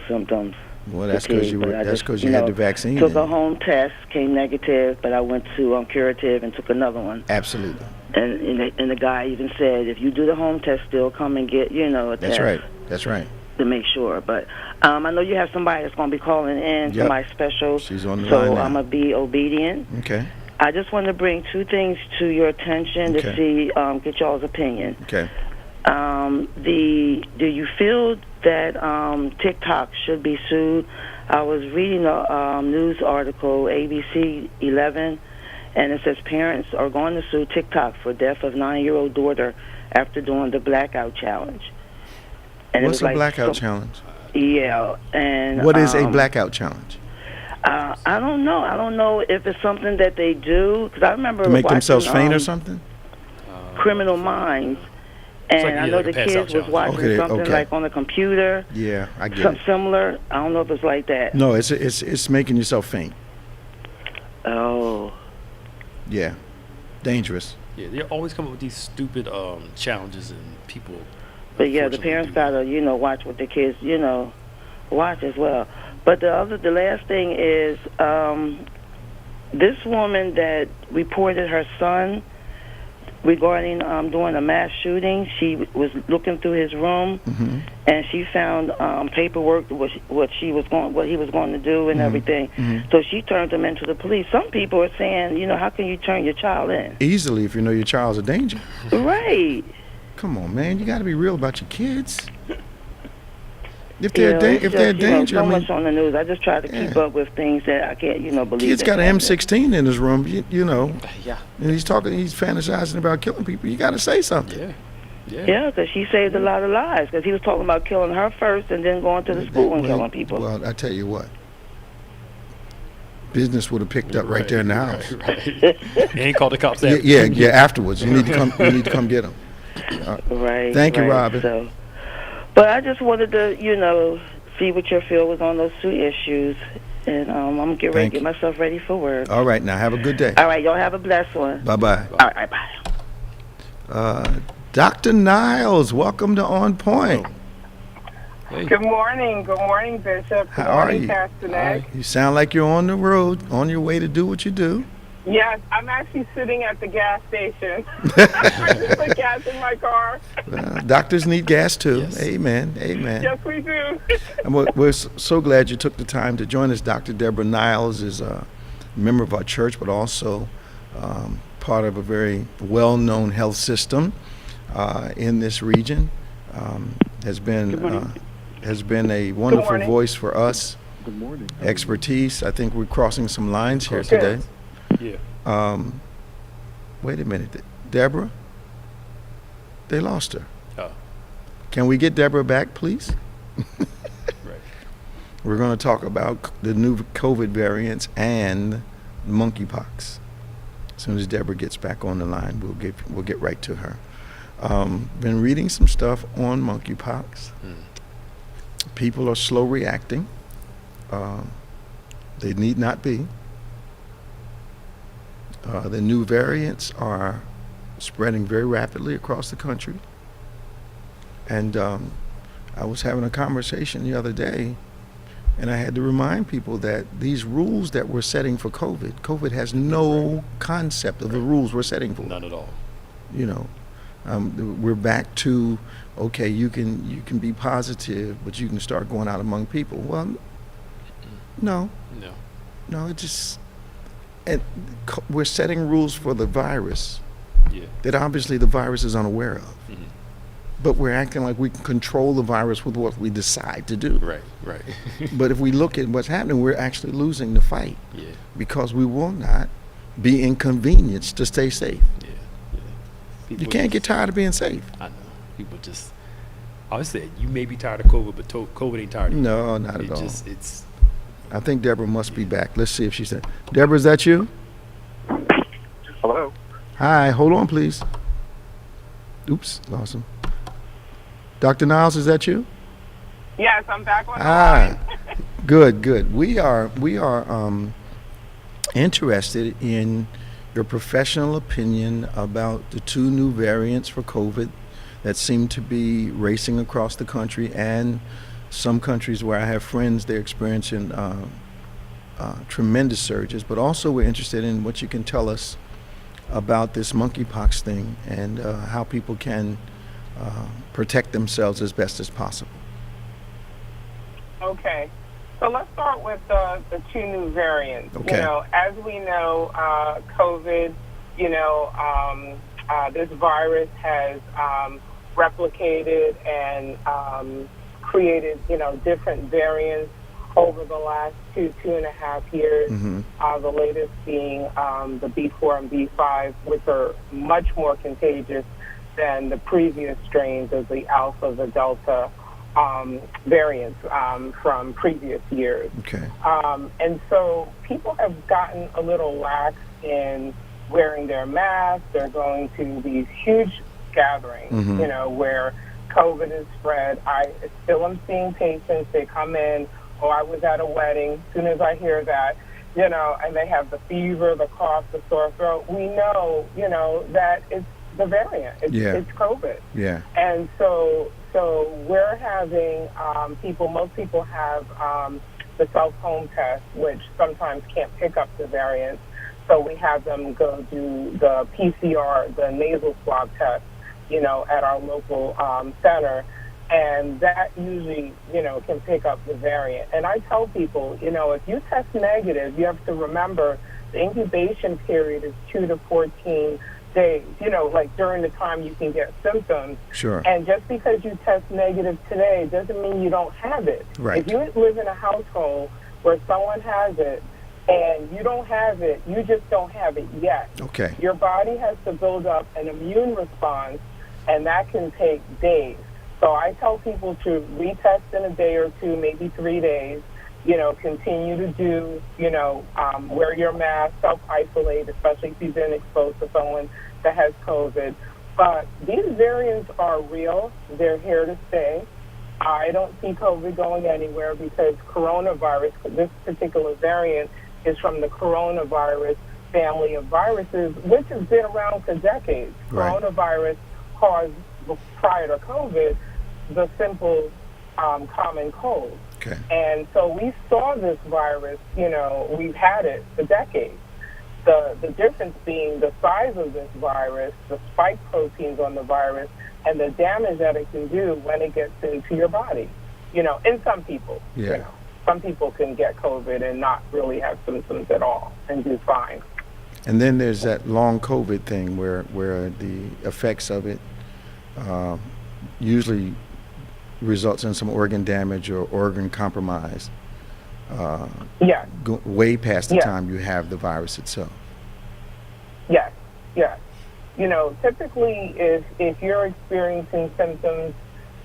symptoms. Well, that's because you you had the vaccine. Took a home test, came negative, but I went to curative and took another one. Absolutely. And the guy even said, if you do the home test, still come and get a That's test. right. That's right. To make sure, but I know you have somebody that's going to be calling in, somebody special. She's on the line so now. I'm going to be obedient. Okay. I just want to bring two things to your attention to see, get y'all's opinion. Okay. Do you feel that TikTok should be sued? I was reading a news article, ABC 11, and it says parents are going to sue TikTok for death of 9-year-old daughter after doing the blackout challenge. And What's a blackout challenge? Yeah, and what is a blackout challenge? I don't know. I don't know if it's something that they do, because I remember To make watching, themselves faint or something? Criminal Minds, and like, I know the kids was watching something like on the computer. Yeah, I get something it. similar. I don't know if it's like that. No, it's making yourself faint. Oh. Yeah, dangerous. Yeah, they always come up with these stupid challenges and people. But yeah, the parents gotta watch what the kids watch as well. But the last thing is this woman that reported her son regarding doing a mass shooting. She was looking through his room, and she found paperwork what he was going to do and everything. So she turned him into the police. Some people are saying, how can you turn your child in? Easily, if you know your child's a danger. Right. Come on, man, you got to be real about your kids. If they're a danger, so much on the news. I just try to keep up with things that I can't, believe. Kid's got an M16 in his room, Yeah. and he's fantasizing about killing people. You got to say something. Yeah, because she saved a lot of lives. Because he was talking about killing her first and then going to the school and killing people. Well, I tell you what, business would have picked up right there in the house. Right. He ain't called the cops. Yeah. Afterwards, you need to come get him. Right. Thank you, Robin. So, but I just wanted to, see what your feel was on those two issues, and I'm gonna get myself ready for work. All right, now have a good day. All right, y'all have a blessed one. Bye-bye. All right, bye. Dr. Niles, welcome to OnPointe. Hey. Good morning, Bishop. How are you? Pastor Nick. You sound like you're on the road, on your way to do what you do. Yes, I'm actually sitting at the gas station. I just put gas in my car. Doctors need gas too. Yes. Amen. Yes, we do. And we're so glad you took the time to join us. Dr. Deborah Niles is a member of our church, but also part of a very well-known health system in this region. Has been a wonderful voice for us. Good morning. Expertise. I think we're crossing some lines here today. Yeah. Wait a minute, Deborah. They lost her. Oh. Can we get Deborah back, please? Right. We're going to talk about the new COVID variants and monkeypox. As soon as Deborah gets back on the line, we'll get right to her. Been reading some stuff on monkeypox. People are slow reacting. They need not be. The new variants are spreading very rapidly across the country. And I was having a conversation the other day, and I had to remind people that these rules that we're setting for COVID has no concept of the rules we're setting for. None at all. We're back to, okay, you can be positive, but you can start going out among people. Well, no, it just, we're setting rules for the virus that obviously the virus is unaware of. But we're acting like we can control the virus with what we decide to do. Right. But if we look at what's happening, we're actually losing the fight. Because we will not be inconvenienced to stay safe. You can't get tired of being safe. I know. People just, I would say, you may be tired of COVID, but COVID ain't tired of you. No, not at all. It's I think Deborah must be back. Let's see if she's there. Deborah, is that you? Hello. Hi, hold on, please. Oops, lost him. Dr. Niles, is that you? Yes, I'm back on the line. Good. We are interested in your professional opinion about the 2 new variants for COVID that seem to be racing across the country, and some countries where I have friends, they're experiencing tremendous surges. But also we're interested in what you can tell us about this monkeypox thing and how people can protect themselves as best as possible. Okay. So let's start with the 2 new variants. Okay. You know, as we know, COVID, this virus has replicated and created, different variants over the last 2.5 years. Mm-hmm. The latest being the B4 and B5, which are much more contagious than the previous strains of the Alpha, the Delta variants from previous years. Okay. And so people have gotten a little lax in wearing their masks. They're going to these huge gatherings, Mm-hmm. Where COVID is spread. I still am seeing patients. They come in, I was at a wedding. As soon as I hear that, and they have the fever, the cough, the sore throat, we know, that it's the variant. It's COVID. Yeah. And so we're having most people have the self-home test, which sometimes can't pick up the variants. So we have them go do the PCR, the nasal swab test, at our local center. And that usually, can pick up the variant. And I tell people, if you test negative, you have to remember the incubation period is 2 to 14 days, like during the time you can get symptoms. Sure. And just because you test negative today doesn't mean you don't have it. Right. If you live in a household where someone has it and you don't have it, you just don't have it yet. Okay. Your body has to build up an immune response, and that can take days. So I tell people to retest in a day or 2, maybe 3 days, continue to do, wear your mask, self-isolate, especially if you've been exposed to someone that has COVID. But these variants are real. They're here to stay. I don't see COVID going anywhere because coronavirus, this particular variant, is from the coronavirus family of viruses, which has been around for decades. Right. Coronavirus caused, prior to COVID, the simple common cold. Okay. And so we saw this virus, we've had it for decades. The difference being the size of this virus, the spike proteins on the virus, and the damage that it can do when it gets into your body. In some people. Yeah. Some people can get COVID and not really have symptoms at all and do fine. And then there's that long COVID thing where the effects of it usually results in some organ damage or organ compromise. Yes. Way past the Yes. time you have the virus itself. Yes. Typically if you're experiencing symptoms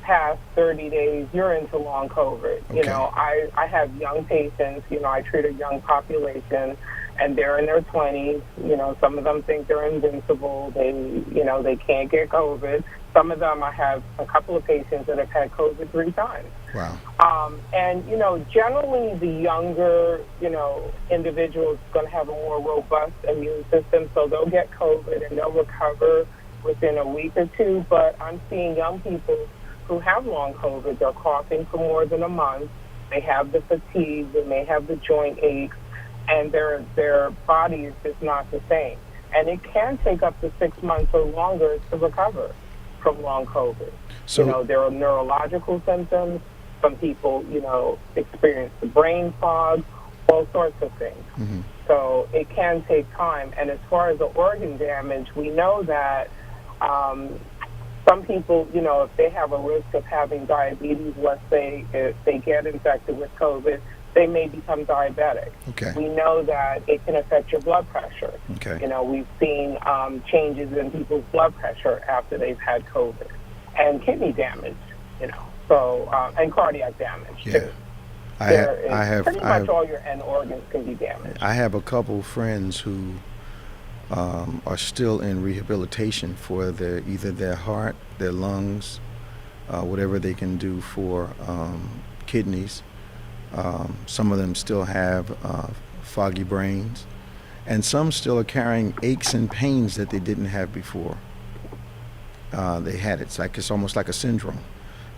past 30 days, you're into long COVID. Okay. I have young patients, I treat a young population, and they're in their 20s. Some of them think they're invincible. They can't get COVID. Some of them, I have a couple of patients that have had COVID 3 times. Wow. And generally the younger, individual is going to have a more robust immune system, so they'll get COVID and they'll recover within a week or 2. But I'm seeing young people who have long COVID. They're coughing for more than a month. They have the fatigue. They may have the joint aches, and their body is just not the same. And it can take up to 6 months or longer to recover from long COVID. So there are neurological symptoms. Some people, experience the brain fog, all sorts of things. Mm-hmm. So it can take time. And as far as the organ damage, we know that some people, if they have a risk of having diabetes, let's say if they get infected with COVID, they may become diabetic. Okay. We know that it can affect your blood pressure. Okay. We've seen changes in people's blood pressure after they've had COVID, and kidney damage, so and cardiac damage Yeah. too. Pretty much all your end organs can be damaged. I have a couple friends who are still in rehabilitation for either their heart, their lungs, whatever they can do for kidneys. Some of them still have foggy brains, and some still are carrying aches and pains that they didn't have before they had it. It's almost like a syndrome.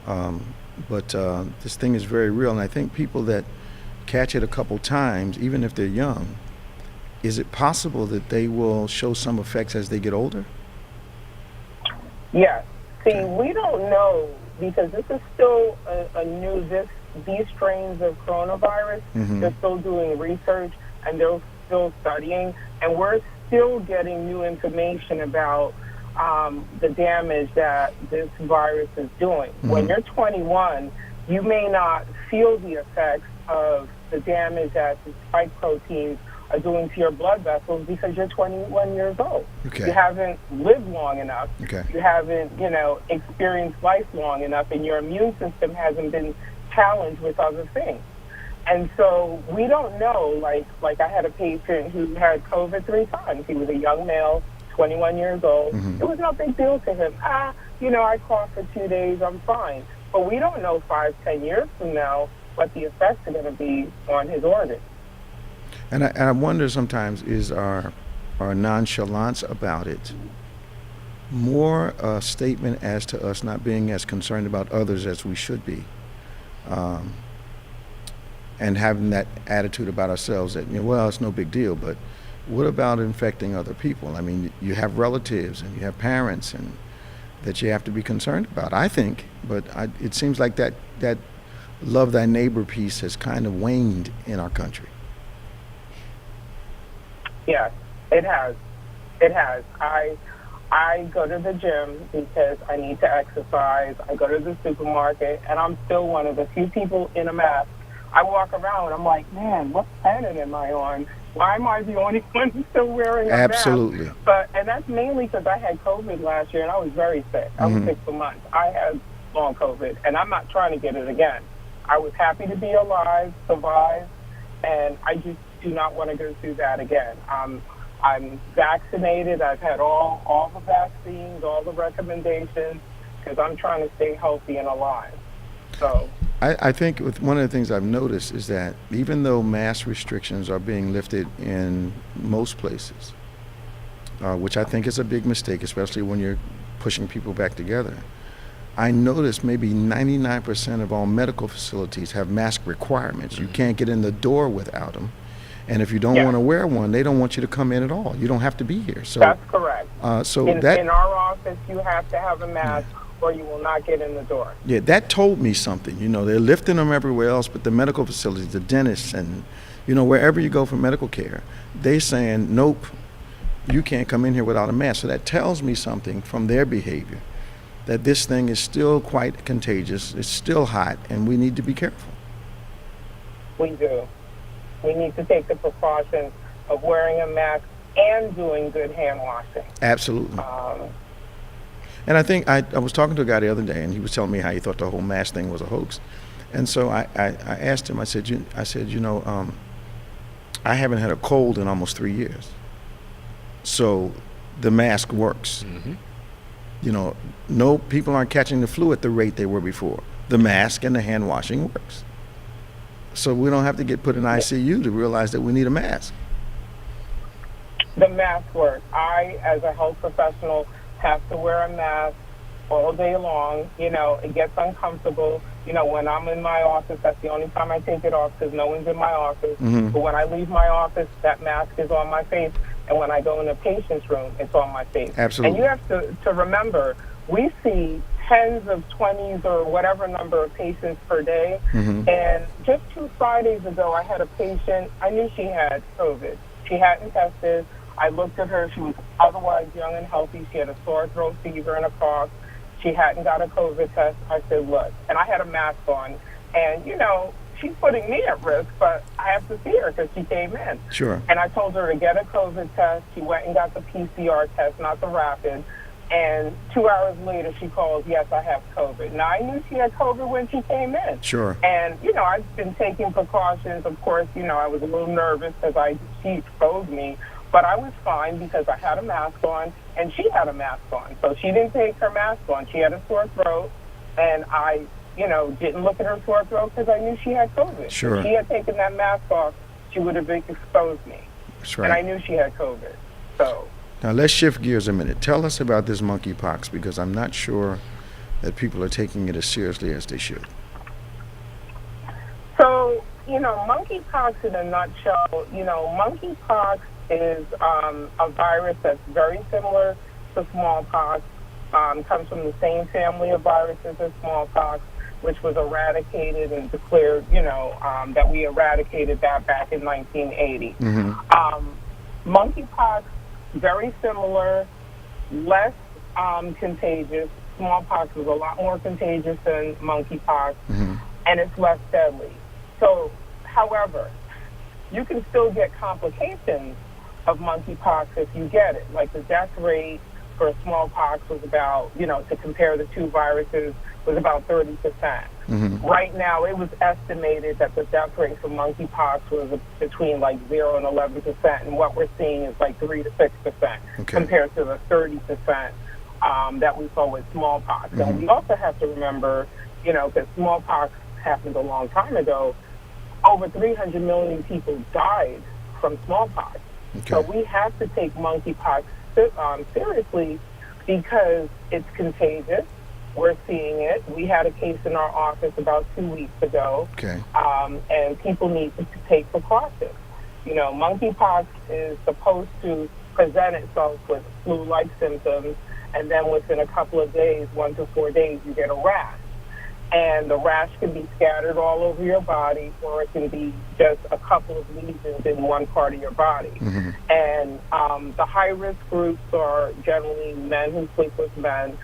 But this thing is very real, and I think people that catch it a couple times, even if they're young, is it possible that they will show some effects as they get older? Yes. See, we don't know, because this is still a new, these strains of coronavirus, they're still doing research and they're still studying, and we're still getting new information about the damage that this virus is doing. When you're 21, you may not feel the effects of the damage that the spike proteins are doing to your blood vessels because you're 21 years old. Okay. You haven't lived long enough. Okay. You haven't, experienced life long enough, and your immune system hasn't been challenged with other things. And so we don't know, like I had a patient who had COVID 3 times. He was a young male, 21 years old. It was no big deal to him. I coughed for 2 days, I'm fine. But we don't know 5-10 years from now what the effects are going to be on his organs. And I wonder sometimes, is our nonchalance about it more a statement as to us not being as concerned about others as we should be, and having that attitude about ourselves that, it's no big deal, but what about infecting other people? I mean, you have relatives and you have parents and that you have to be concerned about, I think, but it seems like that love thy neighbor piece has kind of waned in our country. Yes, it has. It has. I go to the gym because I need to exercise. I go to the supermarket, and I'm still one of the few people in a mask. I walk around, and I'm like, man, what planet am I on? Why am I the only one who's still wearing a Absolutely. mask? And that's mainly because I had COVID last year, and I was very sick. I was sick for months. I had long COVID, and I'm not trying to get it again. I was happy to be alive, survive, and I just do not want to go through that again. I'm vaccinated. I've had all the vaccines, all the recommendations, because I'm trying to stay healthy and alive. So I think one of the things I've noticed is that even though mask restrictions are being lifted in most places, which I think is a big mistake, especially when you're pushing people back together, I noticed maybe 99% of all medical facilities have mask requirements. You can't get in the door without them. And if you don't want to wear one, they don't want you to come in at all. You don't have to be here. So that's correct. In our office, you have to have a mask or you will not get in the door. Yeah, that told me something. They're lifting them everywhere else, but the medical facilities, the dentists, and, wherever you go for medical care, they're saying, nope, you can't come in here without a mask. So that tells me something from their behavior, that this thing is still quite contagious. It's still hot, and we need to be careful. We do. We need to take the precautions of wearing a mask and doing good hand washing. Absolutely. And I think I was talking to a guy the other day, and he was telling me how he thought the whole mask thing was a hoax. And so I asked him, I said, I haven't had a cold in almost 3 years. So the mask works. No, people aren't catching the flu at the rate they were before. The mask and the hand washing works. So we don't have to get put in ICU to realize that we need a mask. The mask works. I, as a health professional, have to wear a mask all day long. It gets uncomfortable. When I'm in my office, that's the only time I take it off because no one's in my office. But when I leave my office, that mask is on my face. And when I go in a patient's room, it's on my face. Absolutely. And you have to remember, we see tens of 20s or whatever number of patients per day. And just 2 Fridays ago, I had a patient, I knew she had COVID. She hadn't tested. I looked at her. She was otherwise young and healthy. She had a sore throat, fever, and a cough. She hadn't got a COVID test. I said, look, and I had a mask on. And, she's putting me at risk, but I have to see her because she came in. Sure. And I told her to get a COVID test. She went and got the PCR test, not the rapid. And 2 hours later, she calls, yes, I have COVID. Now, I knew she had COVID when she came in. Sure. And, I've been taking precautions. Of course, I was a little nervous because she exposed me. But I was fine because I had a mask on, and she had a mask on. So she didn't take her mask on. She had a sore throat, and I, didn't look at her sore throat because I knew she had COVID. Sure. If she had taken that mask off, she would have exposed me. That's right. And I knew she had COVID. So now let's shift gears a minute. Tell us about this monkeypox, because I'm not sure that people are taking it as seriously as they should. So, monkeypox in a nutshell, monkeypox is a virus that's very similar to smallpox, comes from the same family of viruses as smallpox, which was eradicated and declared, that we eradicated that back in 1980. Monkeypox, very similar, less contagious. Smallpox is a lot more contagious than monkeypox, and it's less deadly. So, however, you can still get complications of monkeypox if you get it. Like the death rate for smallpox was about, to compare the two viruses, was about 30%. Right now, it was estimated that the death rate for monkeypox was between like 0 and 11%, and what we're seeing is like 3 to 6% compared to the 30% that we saw with smallpox. And we also have to remember, because smallpox happened a long time ago, over 300 million people died from smallpox. So we have to take monkeypox seriously because it's contagious. We're seeing it. We had a case in our office about 2 weeks ago, and people need to take precautions. Monkeypox is supposed to present itself with flu-like symptoms, and then within a couple of days, 1 to 4 days, you get a rash. And the rash can be scattered all over your body, or it can be just a couple of lesions in one part of your body. And the high-risk groups are generally men who sleep with men.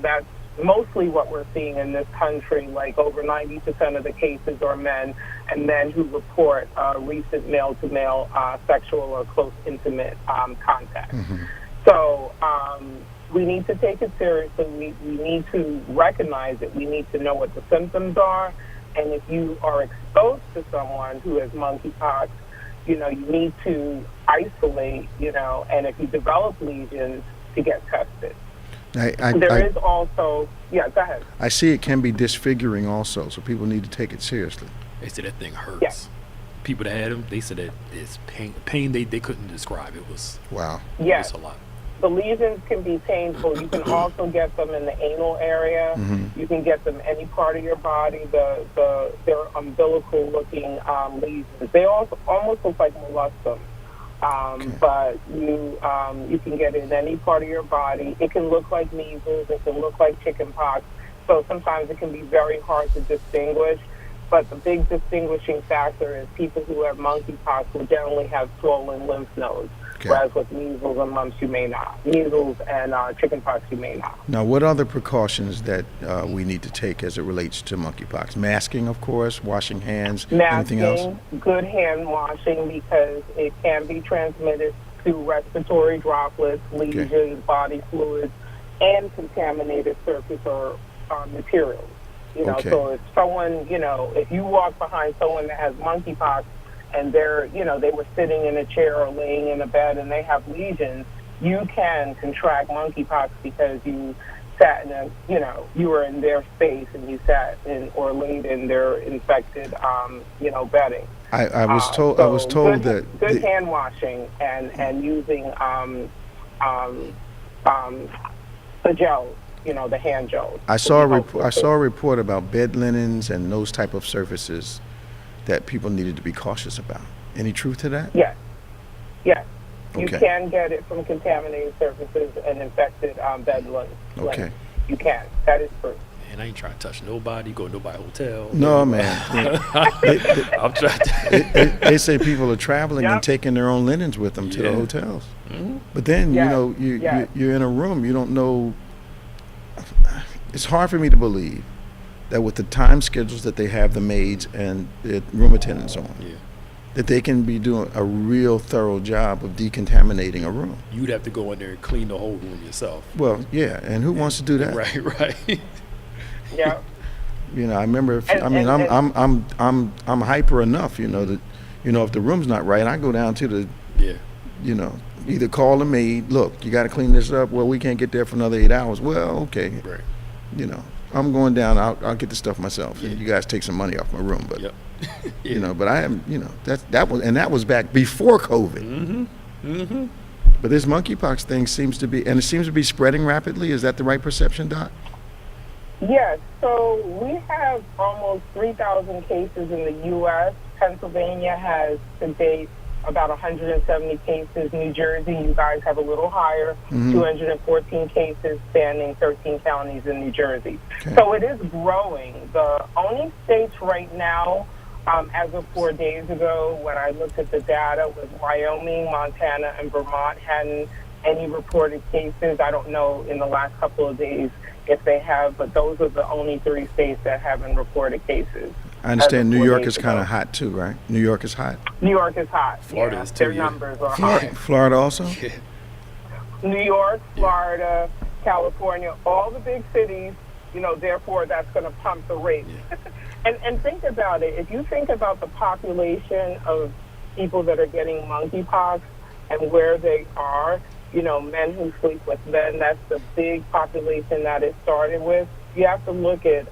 That's mostly what we're seeing in this country. Like over 90% of the cases are men, and men who report recent male-to-male sexual or close intimate contact. So we need to take it seriously. We need to recognize it. We need to know what the symptoms are. And if you are exposed to someone who has monkeypox, you need to isolate, and if you develop lesions, to get tested. There is also, go ahead. I see it can be disfiguring also, so people need to take it seriously. They said that thing hurts. People that had them, they said that it's pain they couldn't describe. It was, it was a lot. The lesions can be painful. You can also get them in the anal area. You can get them any part of your body. They're umbilical-looking lesions. They also almost look like molluscum, but you can get it in any part of your body. It can look like measles. It can look like chickenpox. So sometimes it can be very hard to distinguish. But the big distinguishing factor is people who have monkeypox will generally have swollen lymph nodes. Whereas with measles and mumps, you may not. Measles and chickenpox, you may not. Now, what are the precautions that we need to take as it relates to monkeypox? Masking, of course, washing hands, anything else? Good hand washing, because it can be transmitted through respiratory droplets, lesions, body fluids, and contaminated surface or materials. So if someone, if you walk behind someone that has monkeypox, and they were sitting in a chair or laying in a bed and they have lesions, you can contract monkeypox because you sat in you were in their space and you sat in or laid in their infected, bedding. I was told good, that good hand washing and using the gels, the hand gels. I saw a report about bed linens and those type of surfaces that people needed to be cautious about. Any truth to that? Yes. You can get it from contaminated surfaces and infected bed linens. You can. That is true. And I ain't trying to touch nobody, go to nobody's hotel. No, man. I'm trying to. They say people are traveling and taking their own linens with them to the hotels. But then, you're in a room, you don't know. It's hard for me to believe that with the time schedules that they have the maids and the room attendants on, that they can be doing a real thorough job of decontaminating a room. You'd have to go in there and clean the whole room yourself. Well, yeah, and who wants to do that? Right. Yeah. You know, I remember. I'm hyper enough. You know that. You know, if the room's not right, I go down to the. Yeah. You know, either call the maid. Look, you got to clean this up. Well, we can't get there for another 8 hours. Well, okay. Right. You know, I'm going down. I'll get the stuff myself, and you guys take some money off my room. But Yep. you know, but I am. You know, that was back before COVID. Mm-hmm. Mm-hmm. But this monkeypox thing seems to be spreading rapidly. Is that the right perception, Doc? Yes, so we have almost 3,000 cases in the U.S. Pennsylvania has to date about 170 cases. New Jersey, you guys have a little higher, 214 cases spanning 13 counties in New Jersey. Okay. So it is growing. The only states right now, as of 4 days ago, when I looked at the data, was Wyoming, Montana, and Vermont hadn't any reported cases. I don't know in the last couple of days if they have, but those are the only 3 states that haven't reported cases. I understand New York is kind of hot too, right? New York is hot. New York is hot. Florida yeah, is too, their yeah. numbers are high. Florida also? Yeah. New York, Florida, California, all the big cities, you know, therefore that's going to pump the rate. Yeah. And think about it. If you think about the population of people that are getting monkeypox and where they are, you know, men who sleep with men, that's the big population that it started with. You have to look at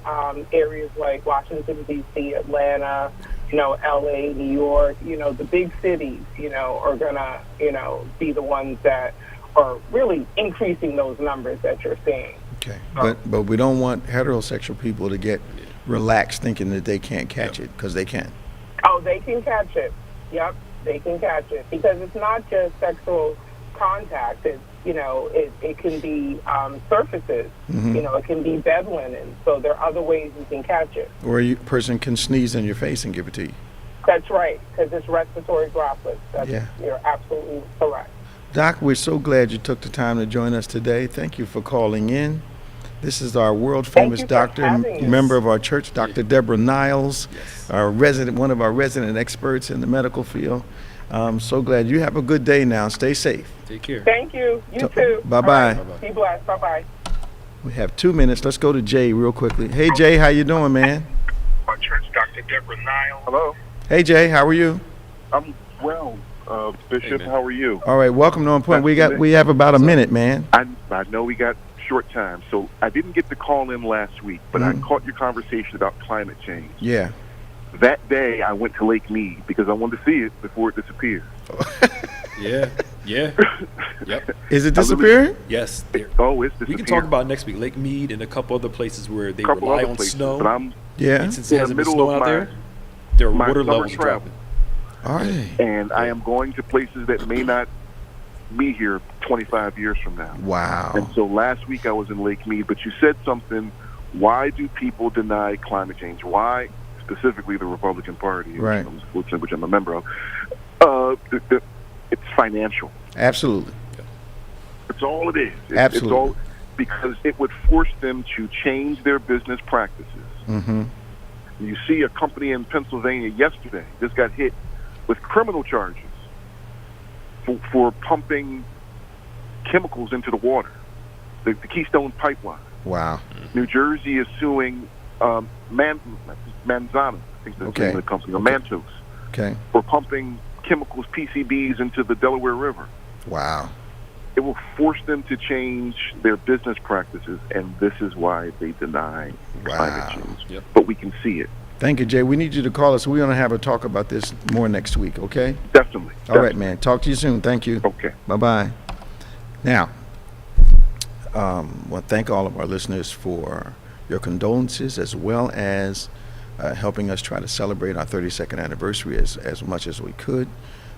areas like Washington, D.C., Atlanta, you know, L.A., New York, you know, the big cities, you know, are going to, you know, be the ones that are really increasing those numbers that you're seeing. Okay. But we don't want heterosexual people to get relaxed thinking that they can't catch it, because they can. Oh, they can catch it. Yep, they can catch it. Because it's not just sexual contact. It's, you know, it can be surfaces. You know, it can be bed linen. So there are other ways you can catch it. Or a person can sneeze in your face and give it to you. That's right, because it's respiratory droplets. You're absolutely correct. Doc, we're so glad you took the time to join us today. Thank you for calling in. This is our world-famous doctor, member of our church, Dr. Deborah Niles, one of our resident experts in the medical field. I'm so glad. You have a good day now. Stay safe. Take care. Thank you. You too. Bye-bye. Right. Be blessed. Bye-bye. We have 2 minutes. Let's go to Jay real quickly. Hey, Jay, how you doing, man? Our church, Dr. Deborah Niles. Hello. Hey, Jay, how are you? I'm well, Bishop. Hey, how are you? All right, welcome to On Point. We have about a minute, man. I know we got short time, so I didn't get to call in last week, but I caught your conversation about climate change. Yeah. That day, I went to Lake Mead because I wanted to see it before it disappeared. Yeah. Yep. Is it disappearing? Yes. It's disappearing. We can talk about next week. Lake Mead and a couple other places where they Couple rely other on places, snow. but I'm And since it in the hasn't been middle snowing of out there, their my water summer levels are travel. dropping. All right. and I am going to places that may not be here 25 years from now. Wow. And so last week I was in Lake Mead, but you said something. Why do people deny climate change? Why, specifically the Republican Party, Right. which I'm a member of? It's financial. Absolutely. That's all it is. Absolutely. It's all because it would force them to change their business practices. Mm-hmm. You see a company in Pennsylvania yesterday just got hit with criminal charges for pumping chemicals into the water, the Keystone Pipeline. Wow. New Jersey is suing Manzana, I think that's the name of the company, or Mantos, Okay. for pumping chemicals, PCBs, into the Delaware River. Wow. It will force them to change their business practices, and this is why they deny climate change. Yep. But we can see it. Thank you, Jay. We need you to call us. We're going to have a talk about this more next week, okay? Definitely. All right, man. Talk to you soon. Thank you. Okay. Bye-bye. Now, well, thank all of our listeners for your condolences, as well as helping us try to celebrate our 32nd anniversary as much as we could.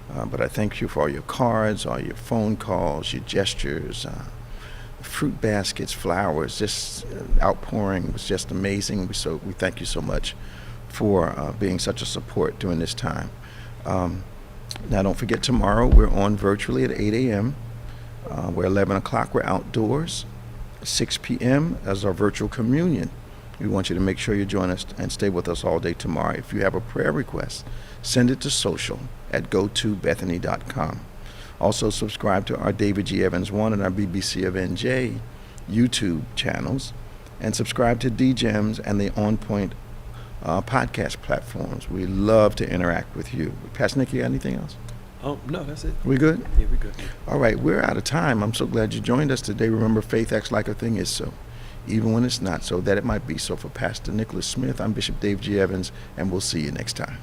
But I thank you for all your cards, all your phone calls, your gestures, fruit baskets, flowers, just outpouring was just amazing. We thank you so much for being such a support during this time. Now, don't forget, tomorrow we're on virtually at 8 a.m. We're 11 o'clock, we're outdoors. 6 p.m. as our virtual communion. We want you to make sure you join us and stay with us all day tomorrow. If you have a prayer request, send it to social@gotobethany.com. Also, subscribe to our David G. Evans 1 and our BBC of NJ YouTube channels, and subscribe to DGEMS and the OnPointe podcast platforms. We love to interact with you. Pastor Nick, you got anything else? No, that's it. We good? Yeah, we good. All right, we're out of time. I'm so glad you joined us today. Remember, faith acts like a thing is so, even when it's not so, that it might be so. For Pastor Nicholas Smith, I'm Bishop Dave G. Evans, and we'll see you next time.